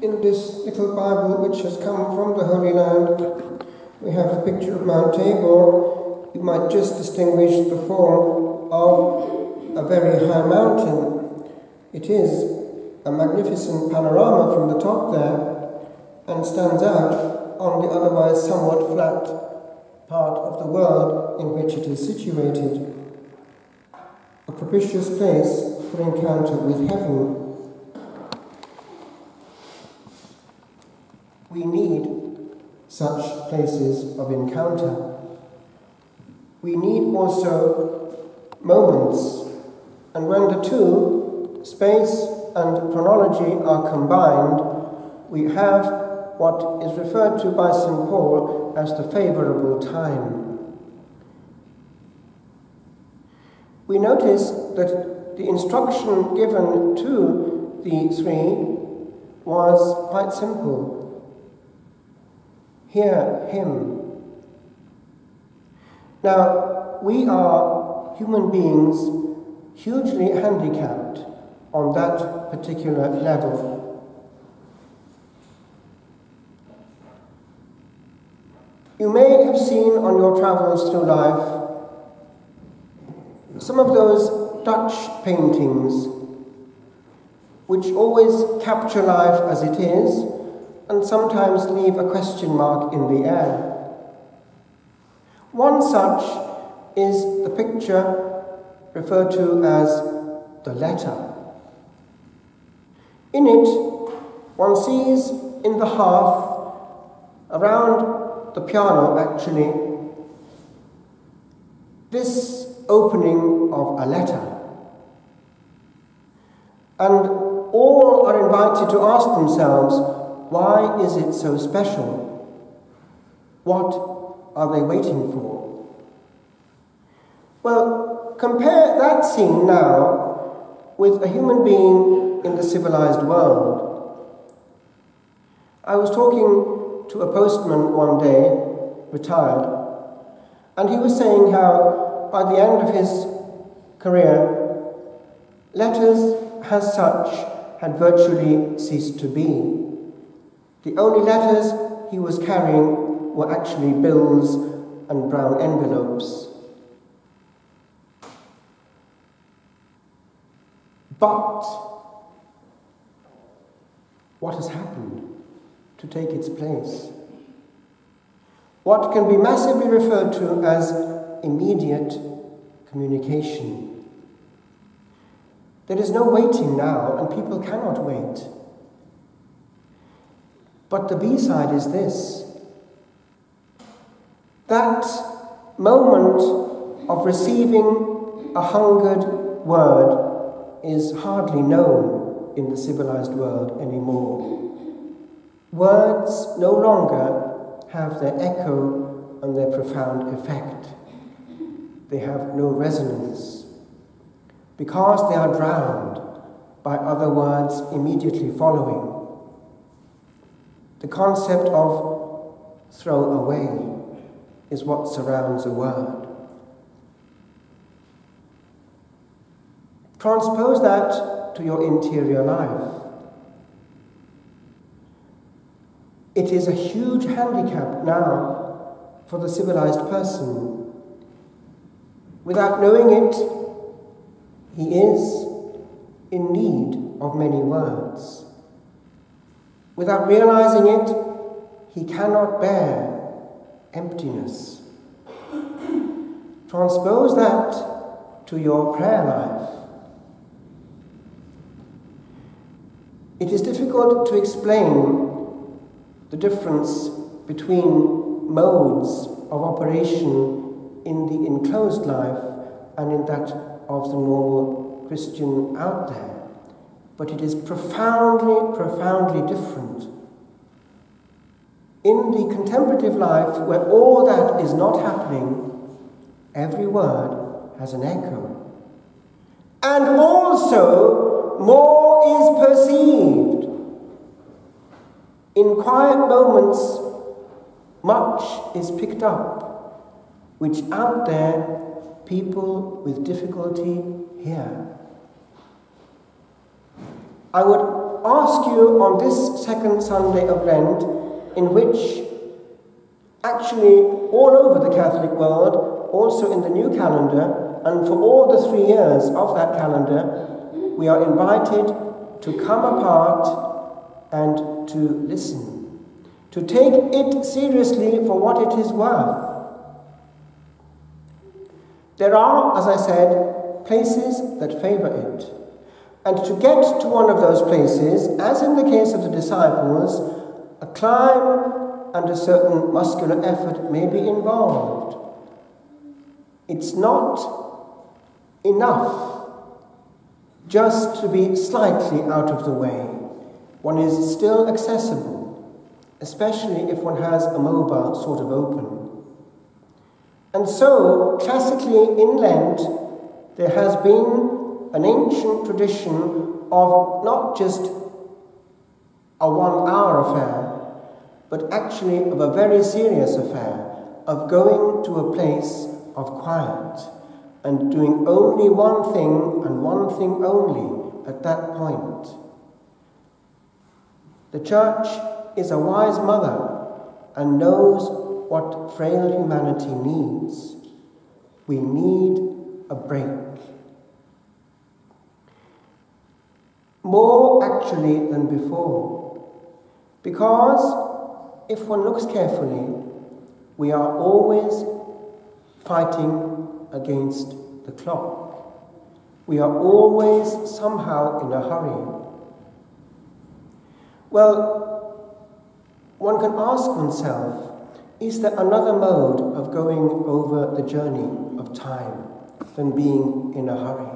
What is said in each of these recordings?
In this little Bible which has come from the Holy Land, we have a picture of Mount Tabor. You might just distinguish the form of a very high mountain. It is a magnificent panorama from the top there and stands out on the otherwise somewhat flat part of the world in which it is situated. A propitious place for encounter with heaven. We need such places of encounter. We need also moments, and when the two, space and chronology, are combined, we have what is referred to by St. Paul as the favourable time. We notice that the instruction given to the three was quite simple. Hear him. Now, we are human beings hugely handicapped on that particular level. You may have seen on your travels through life some of those Dutch paintings which always capture life as it is and sometimes leave a question mark in the air. One such is the picture referred to as the letter. In it, one sees in the hearth, around the piano actually, this opening of a letter. And all are invited to ask themselves, why is it so special? What are they waiting for? Well, compare that scene now with a human being in the civilized world. I was talking to a postman one day, retired, and he was saying how by the end of his career, letters as such had virtually ceased to be. The only letters he was carrying were actually bills and brown envelopes. But what has happened to take its place? What can be massively referred to as immediate communication. There is no waiting now, and people cannot wait. But the B-side is this. That moment of receiving a hungered word is hardly known in the civilized world anymore. Words no longer have their echo and their profound effect. They have no resonance because they are drowned by other words immediately following. The concept of throw away is what surrounds a word. Transpose that to your interior life. It is a huge handicap now for the civilized person. Without knowing it, he is in need of many words. Without realizing it, he cannot bear emptiness. Transpose that to your prayer life. It is difficult to explain the difference between modes of operation in the enclosed life and in that of the normal Christian out there. But it is profoundly, profoundly different. In the contemplative life, where all that is not happening, every word has an echo. And also, more is perceived. In quiet moments, much is picked up, which out there people with difficulty hear. I would ask you on this second Sunday of Lent, in which actually all over the Catholic world, also in the new calendar, and for all the 3 years of that calendar, we are invited to come apart and to listen, to take it seriously for what it is worth. There are, as I said, places that favour it. And to get to one of those places, as in the case of the disciples, a climb and a certain muscular effort may be involved. It's not enough just to be slightly out of the way. One is still accessible, especially if one has a mobile sort of open. And so, classically in Lent, there has been an ancient tradition of not just a 1-hour affair, but actually of a very serious affair, of going to a place of quiet and doing only one thing and one thing only at that point. The Church is a wise mother and knows what frail humanity needs. We need a break. More actually than before, because if one looks carefully, we are always fighting against the clock. We are always somehow in a hurry. Well, one can ask oneself, is there another mode of going over the journey of time than being in a hurry?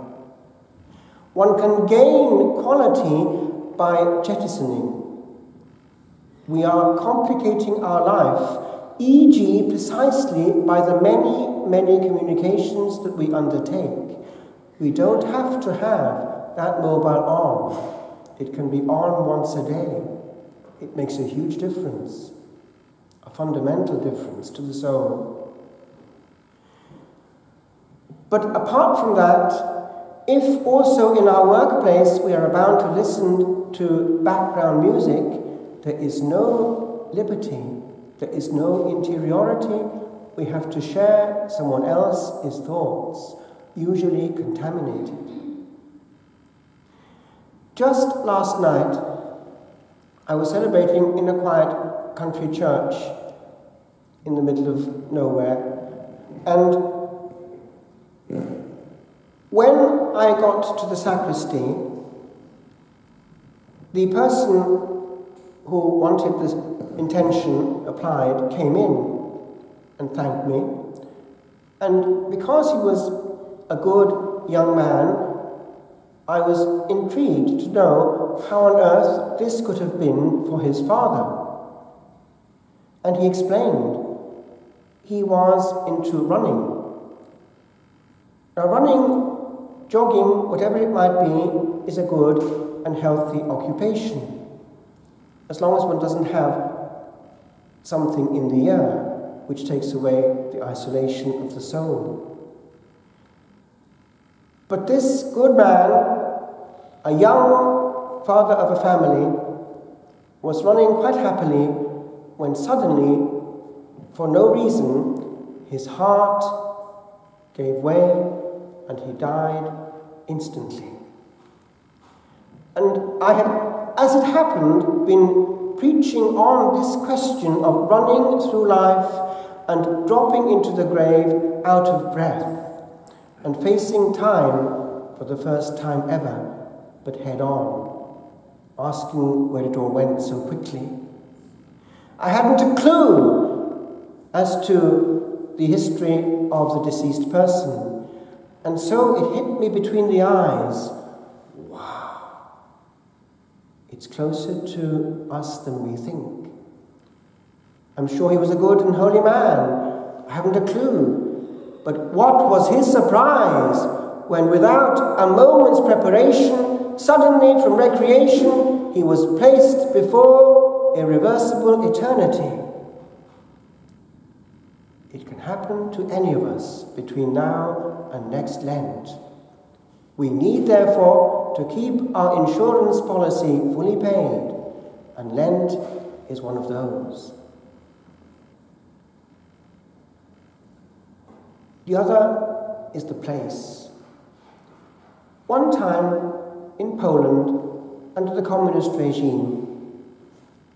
One can gain quality by jettisoning. We are complicating our life, e.g. precisely by the many communications that we undertake. We don't have to have that mobile on. It can be on once a day. It makes a huge difference, a fundamental difference to the soul. But apart from that, if also in our workplace we are bound to listen to background music, there is no liberty, there is no interiority. We have to share someone else's thoughts, usually contaminated. Just last night, I was celebrating in a quiet country church in the middle of nowhere, and when I got to the sacristy, the person who wanted this intention applied came in and thanked me. And because he was a good young man, I was intrigued to know how on earth this could have been for his father. And he explained he was into running. Now running, jogging, whatever it might be, is a good and healthy occupation, as long as one doesn't have something in the air which takes away the isolation of the soul. But this good man, a young father of a family, was running quite happily when suddenly, for no reason, his heart gave way and he died instantly. And I had, as it happened, been preaching on this question of running through life and dropping into the grave out of breath and facing time for the first time ever, but head on, asking where it all went so quickly. I hadn't a clue as to the history of the deceased person, and so it hit me between the eyes. Wow, it's closer to us than we think. I'm sure he was a good and holy man. I haven't a clue. But what was his surprise when, without a moment's preparation, suddenly from recreation, he was placed before irreversible eternity. It can happen to any of us between now and next Lent. We need, therefore, to keep our insurance policy fully paid, and Lent is one of those. The other is the place. One time in Poland, under the communist regime,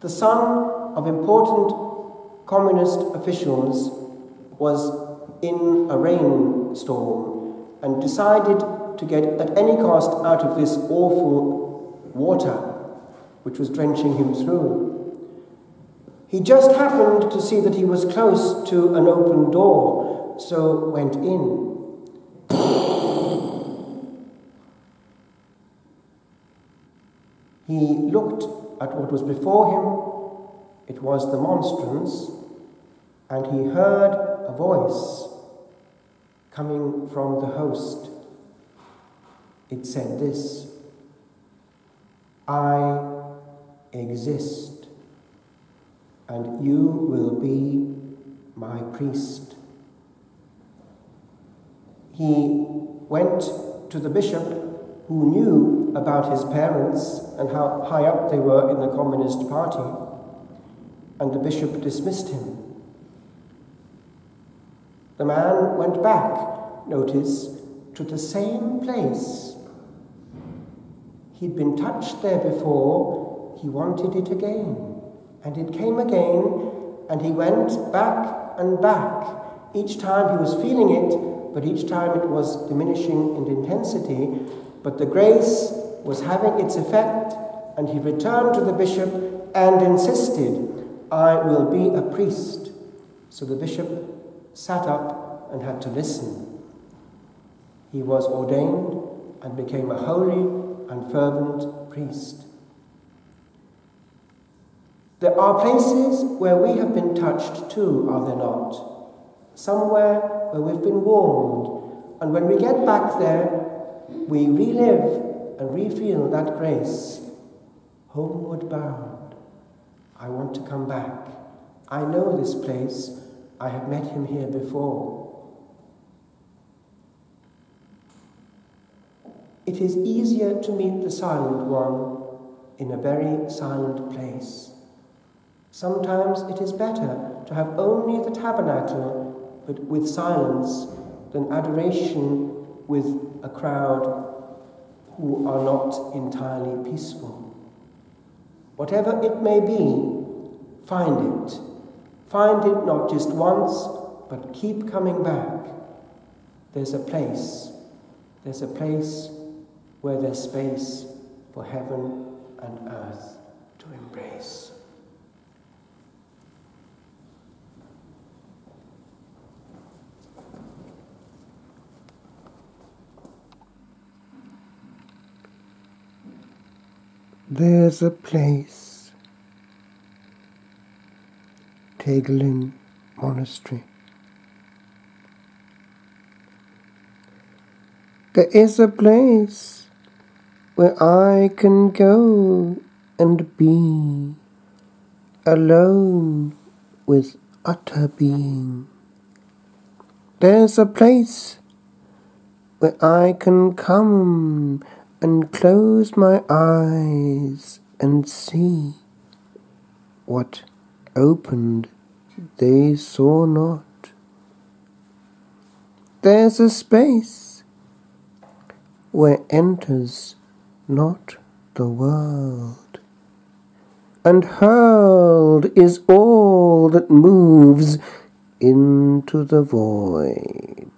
the son of important communist officials was in a rainstorm and decided to get at any cost out of this awful water which was drenching him through. He just happened to see that he was close to an open door, so went in. He looked at what was before him. It was the monstrance, and he heard a voice coming from the host. It said this: "I exist, and you will be my priest." He went to the bishop, who knew about his parents and how high up they were in the Communist Party, and the bishop dismissed him. The man went back, notice, to the same place. He'd been touched there before, he wanted it again, and it came again, and he went back and back. Each time he was feeling it, but each time it was diminishing in intensity, but the grace was having its effect, and he returned to the bishop and insisted, "I will be a priest." So the bishop sat up and had to listen. He was ordained and became a holy and fervent priest. There are places where we have been touched too, are there not? Somewhere where we've been warmed, and when we get back there, we relive and re-feel that grace. Homeward bound, I want to come back. I know this place. I have met him here before. It is easier to meet the silent one in a very silent place. Sometimes it is better to have only the tabernacle, but with silence, than adoration with a crowd who are not entirely peaceful. Whatever it may be, find it. Find it not just once, but keep coming back. There's a place where there's space for heaven and earth to embrace. There's a place, Tegelin Monastery. There is a place where I can go and be alone with utter being. There's a place where I can come and close my eyes and see what opened they saw not. There's a space where enters not the world, and hurled is all that moves into the void.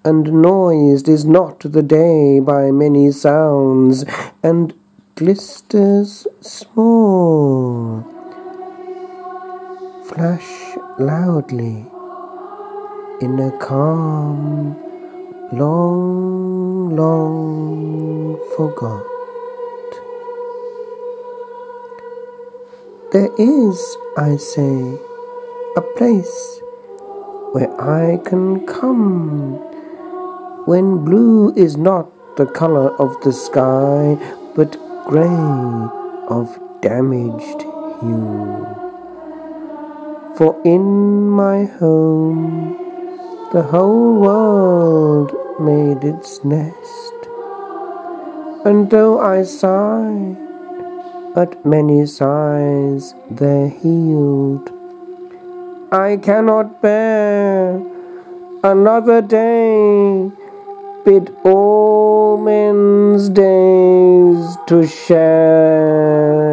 And noised is not the day by many sounds, and glisters small flash loudly in a calm long, long forgot. There is, I say, a place where I can come, when blue is not the colour of the sky, but grey of damaged hue. For in my home the whole world made its nest, And though I sigh at many sighs they're healed, I cannot bear another day. Bid all men's days to share.